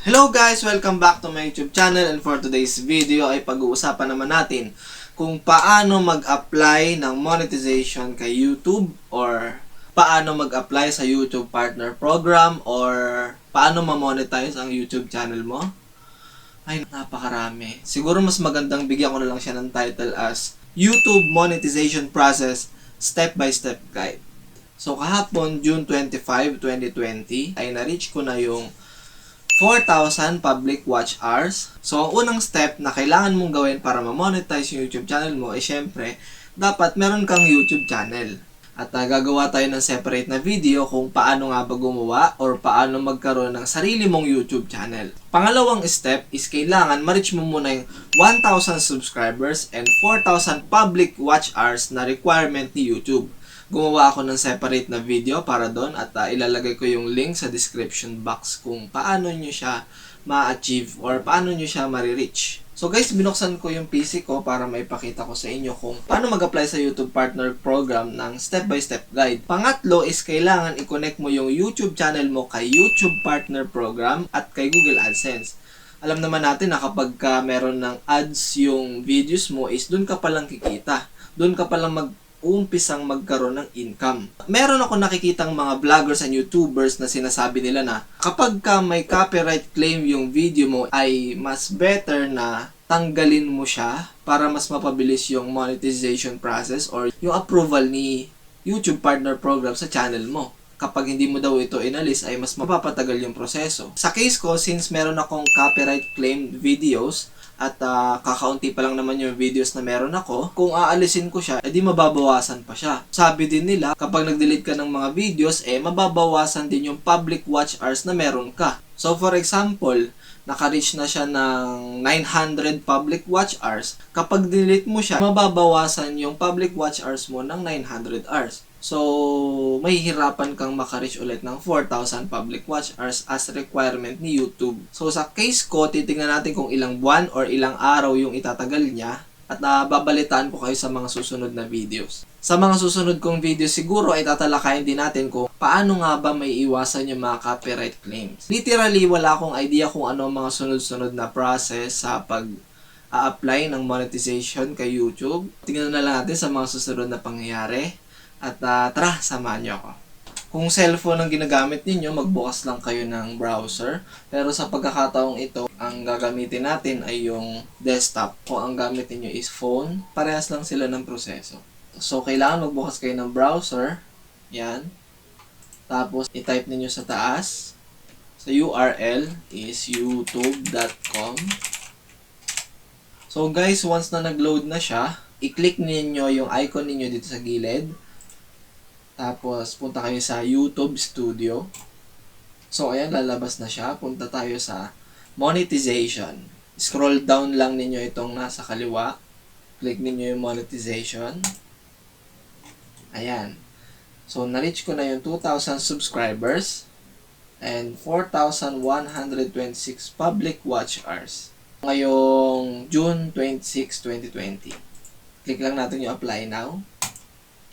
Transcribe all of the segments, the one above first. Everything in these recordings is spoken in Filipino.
Hello guys! Welcome back to my YouTube channel, and for today's video ay pag-uusapan naman natin kung paano mag-apply ng monetization kay YouTube, or paano mag-apply sa YouTube Partner Program, or paano ma-monetize ang YouTube channel mo. Ay, napakarami. Siguro mas magandang bigyan ko na lang siya ng title as YouTube Monetization Process Step-by-Step Guide. So kahapon, June 25, 2020, ay na-reach ko na yung 4,000 public watch hours. So, ang unang step na kailangan mong gawin para ma-monetize yung YouTube channel mo ay syempre, dapat meron kang YouTube channel. At gagawa tayo ng separate na video kung paano nga ba gumawa or paano magkaroon ng sarili mong YouTube channel. Pangalawang step is kailangan ma-reach mo muna yung 1,000 subscribers and 4,000 public watch hours na requirement ni YouTube. Gumawa ako ng separate na video para doon at ilalagay ko yung link sa description box kung paano nyo siya ma-achieve or paano nyo siya ma-reach. So guys, binuksan ko yung PC ko para maipakita ko sa inyo kung paano mag-apply sa YouTube Partner Program ng step-by-step guide. Pangatlo is kailangan i-connect mo yung YouTube channel mo kay YouTube Partner Program at kay Google AdSense. Alam naman natin na kapag meron ng ads yung videos mo is doon ka palang kikita. Doon ka palang umpisang magkaroon ng income. Meron ako nakikitang mga vloggers and YouTubers na sinasabi nila na kapag may copyright claim yung video mo ay mas better na tanggalin mo siya para mas mapabilis yung monetization process or yung approval ni YouTube Partner Program sa channel mo. Kapag hindi mo daw ito inalis ay mas mapapatagal yung proseso. Sa case ko, since meron akong copyright claim videos, at kakaunti pa lang naman yung videos na meron ako, kung aalisin ko siya, edi mababawasan pa siya. Sabi din nila, kapag nag-delete ka ng mga videos, mababawasan din yung public watch hours na meron ka. So for example, naka-reach na siya ng 900 public watch hours. Kapag delete mo siya, mababawasan yung public watch hours mo ng 900 hours. So, mahihirapan kang maka-reach ulit ng 4,000 public watch hours as requirement ni YouTube. So, sa case ko, titingnan natin kung ilang buwan or ilang araw yung itatagal niya at babalitaan ko kayo sa mga susunod na videos. Sa mga susunod kong videos, siguro ay tatalakayin din natin kung paano nga ba may iwasan yung mga copyright claims. Literally, wala akong idea kung ano ang mga sunod-sunod na process sa pag-a-apply ng monetization kay YouTube. Tingnan na lang natin sa mga susunod na pangyayari. At tara, samahan nyo ako. Kung cellphone ang ginagamit ninyo, magbukas lang kayo ng browser. Pero sa pagkakataong ito, ang gagamitin natin ay yung desktop. Kung ang gamit niyo is phone, parehas lang sila ng proseso. So, kailangan magbukas kayo ng browser. Yan. Tapos, i-type niyo sa taas. Sa URL is youtube.com. So, guys, once na nag-load na siya, i-click niyo yung icon niyo dito sa gilid. Tapos, punta kayo sa YouTube Studio. So, ayan, lalabas na siya. Punta tayo sa monetization. Scroll down lang ninyo itong nasa kaliwa. Click ninyo yung monetization. Ayan. So, na-reach ko na yung 2,000 subscribers and 4,126 public watch hours. Ngayong June 26, 2020. Click lang natin yung apply now.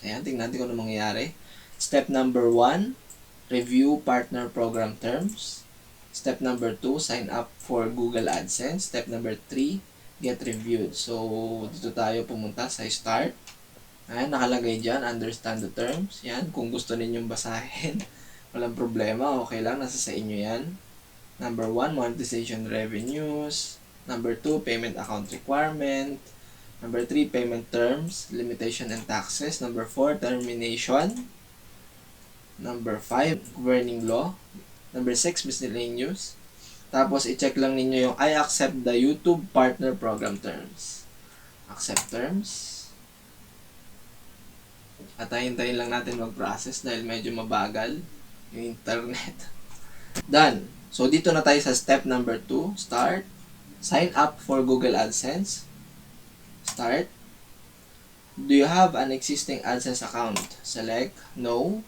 Ayan, tingnan natin kung ano mangyayari. Step number 1, review partner program terms. Step number 2, sign up for Google AdSense. Step number 3, get reviewed. So, dito tayo pumunta sa start. Ayan, nakalagay dyan, understand the terms. Yan, kung gusto ninyong basahin, walang problema, okay lang, nasa sa inyo yan. Number 1, monetization revenues. Number 2, payment account requirement. Number 3, payment terms, limitation and taxes. Number 4, termination. Number 5, governing law. Number 6, miscellaneous. Tapos, i-check lang ninyo yung I accept the YouTube Partner Program terms. Accept terms. At hintayin lang natin mag-process dahil medyo mabagal yung internet. Done. So, dito na tayo sa step number 2. Start. Sign up for Google AdSense. Start. Do you have an existing AdSense account? Select no.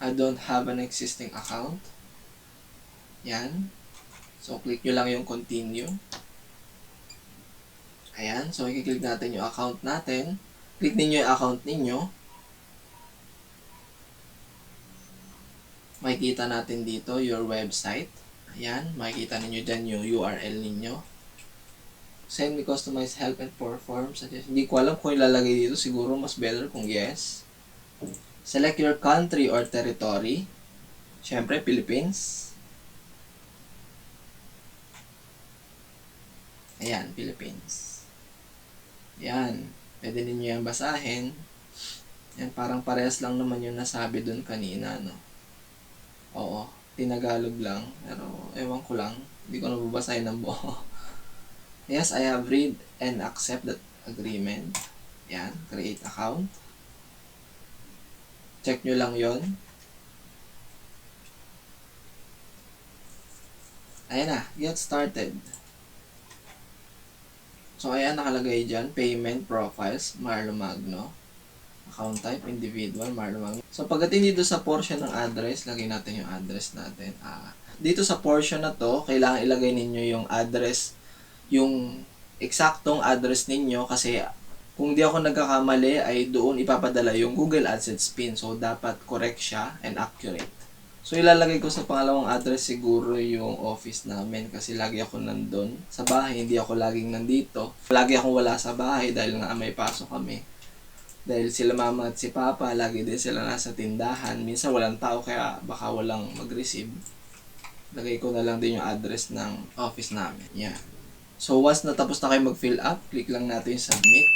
I don't have an existing account. Yan. So, click nyo lang yung continue. Ayan. So, i-click natin yung account natin. Click ninyo yung account ninyo. Makikita natin dito your website. Yan, makikita ninyo dyan yung URL ninyo. Send me customized help and form suggestion. Hindi ko alam kung ilalagay dito. Siguro mas better kung yes. Select your country or territory. Siyempre, Philippines. Ayan, Philippines. Yan. Pwede ninyo yan basahin. Yan, parang parehas lang naman yung nasabi dun kanina, no? Oo, tinagalog lang. Pero, ewan ko lang. Hindi ko nababasahin ng buo. Yes, I have read and accept that agreement. Yan, create account. Check nyo lang yon. Ayan na, get started. So, ayan, nakalagay dyan, payment profiles, Marlo Magno. Account type, individual, Marlo Magno. So, pagdating dito sa portion ng address, lagay natin yung address natin. Dito sa portion na to, kailangan ilagay ninyo yung address, yung eksaktong address ninyo kasi kung di ako nagkakamali ay doon ipapadala yung Google AdSense PIN. So, dapat correct siya and accurate. So, ilalagay ko sa pangalawang address siguro yung office namin kasi lagi ako nandun sa bahay. Hindi ako laging nandito. Lagi akong wala sa bahay dahil nga may pasok kami. Dahil sila mama at si papa, lagi din sila nasa tindahan. Minsan walang tao kaya baka walang mag-receive. Lagay ko na lang din yung address ng office namin. Yan. So, once natapos na kayo mag-fill up, click lang natin yung submit.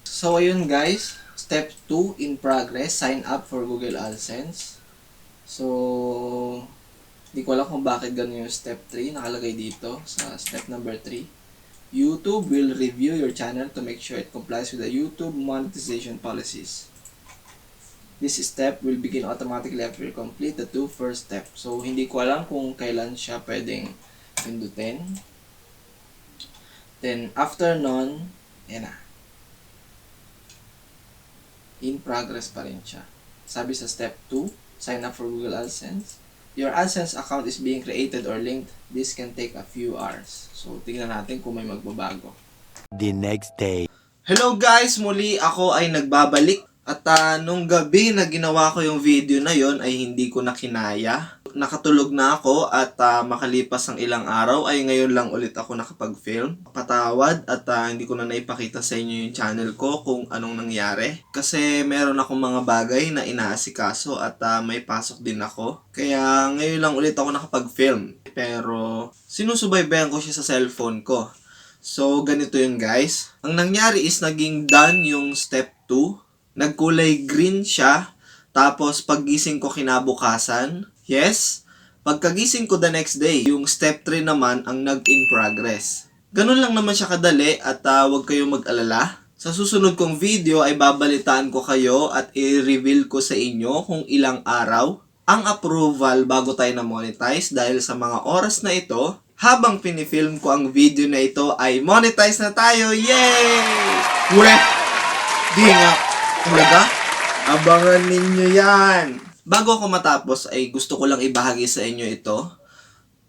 So, ayun guys. Step 2 in progress, sign up for Google AdSense. So, di ko alam kung bakit ganun yung step 3 nakalagay dito sa step number 3. YouTube will review your channel to make sure it complies with the YouTube monetization policies. This step will begin automatically after you complete the 2 first steps. So, hindi ko alam kung kailan siya pwedeng pindutin. Then, after nun, yan na. In progress pa rin siya. Sabi sa step 2, sign up for Google AdSense. Your AdSense account is being created or linked. This can take a few hours. So, tingnan natin kung may magbabago. The next day. Hello guys! Muli ako ay nagbabalik. At nung gabi na ginawa ko yung video na yon ay hindi ko na kinaya. Nakatulog na ako at makalipas ang ilang araw ay ngayon lang ulit ako nakapag-film. Patawad at hindi ko na naipakita sa inyo yung channel ko kung anong nangyari. Kasi meron akong mga bagay na inaasikaso at may pasok din ako. Kaya ngayon lang ulit ako nakapag-film. Pero sinusubaybayan ko siya sa cellphone ko. So ganito yun guys. Ang nangyari is naging done yung step 2. Nagkulay green siya. Tapos paggising ko kinabukasan, yes, pagkagising ko the next day, yung step 3 naman ang nag-in progress. Ganun lang naman siya kadali at huwag kayong mag-alala. Sa susunod kong video ay babalitaan ko kayo at i-reveal ko sa inyo kung ilang araw ang approval bago tayo na-monetize dahil sa mga oras na ito, habang pinifilm ko ang video na ito ay monetize na tayo! Yay! Ure! Di nga! Talaga? Abangan ninyo yan! Bago ako matapos ay gusto ko lang ibahagi sa inyo ito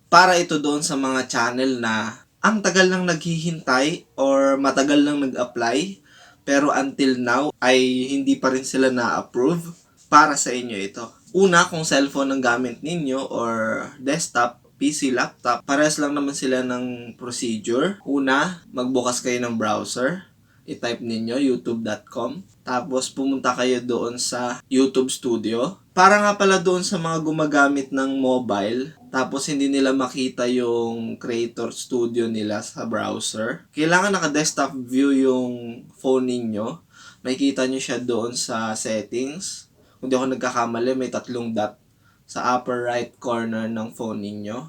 para ito doon sa mga channel na ang tagal nang naghihintay or matagal nang nag-apply pero until now ay hindi pa rin sila na-approve. Para sa inyo ito. Una, kung cellphone ang gamit ninyo or desktop, PC, laptop, parehas lang naman sila ng procedure. Una, magbukas kayo ng browser. I-type ninyo youtube.com. Tapos pumunta kayo doon sa YouTube Studio. Para nga pala doon sa mga gumagamit ng mobile, tapos hindi nila makita yung Creator Studio nila sa browser. Kailangan naka-desktop view yung phone ninyo. Makikita nyo siya doon sa settings. Kung di ako nagkakamali, may 3 dot sa upper right corner ng phone ninyo.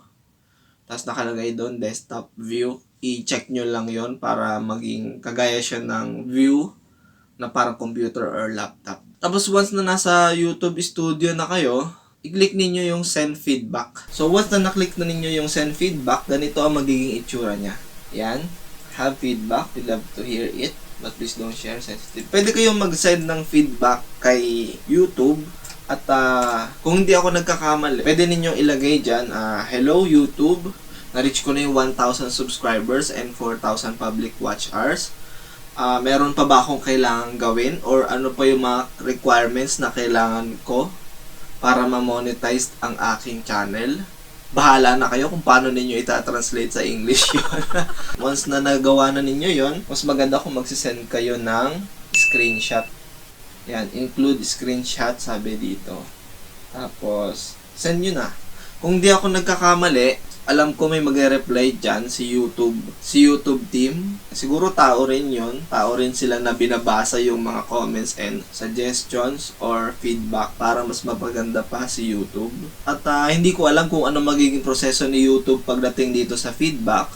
Tapos nakalagay doon, desktop view. I-check nyo lang yon para maging kagaya siya ng view na parang computer or laptop. Tapos once na nasa YouTube Studio na kayo, i-click ninyo yung send feedback. So once na na-click na ninyo yung send feedback, ganito ang magiging itsura niya. Yan. Have feedback. We'd love to hear it. But please don't share sensitive. Pwede kayong mag-send ng feedback kay YouTube. At kung hindi ako nagkakamali, pwede ninyong ilagay dyan, hello YouTube. Na-reach ko na yung 1,000 subscribers and 4,000 public watch hours. Meron pa ba akong kailangan gawin or ano pa yung mga requirements na kailangan ko para ma-monetize ang aking channel. Bahala na kayo kung paano ninyo ita-translate sa English yun. Once na nagawa na ninyo yon, mas maganda kung magsisend kayo ng screenshot. Yan, include screenshot sabi dito. Tapos, send nyo na. Kung di ako nagkakamali, alam ko may magre-reply dyan si YouTube team. Siguro tao rin yun. Tao rin sila na binabasa yung mga comments and suggestions or feedback para mas mapaganda pa si YouTube. At hindi ko alam kung ano magiging proseso ni YouTube pagdating dito sa feedback.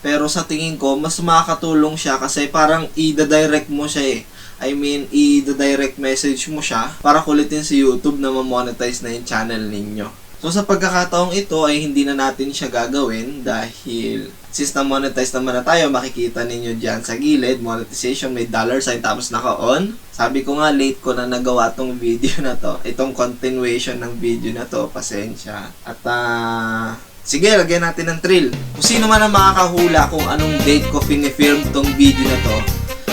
Pero sa tingin ko, mas makakatulong siya kasi parang i-direct mo siya eh. I mean, i-direct message mo siya para kulitin si YouTube na ma-monetize na yung channel ninyo. So sa pagkakataong ito ay hindi na natin siya gagawin dahil since na-monetize naman na tayo, makikita ninyo dyan sa gilid, monetization, may $sign tapos naka-on. Sabi ko nga, late ko na nagawa tong video na to. Itong continuation ng video na to, pasensya. At sige, lagyan natin ng thrill. Kung sino man ang makakahula kung anong date ko pinifilm tong video na to,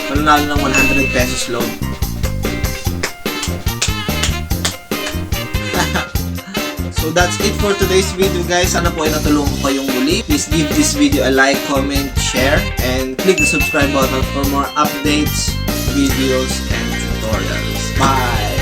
mananalo ng 100 pesos load. So that's it for today's video guys. Sana po ay natulungan ko kayong muli. Please give this video a like, comment, share, and click the subscribe button for more updates, videos, and tutorials. Bye!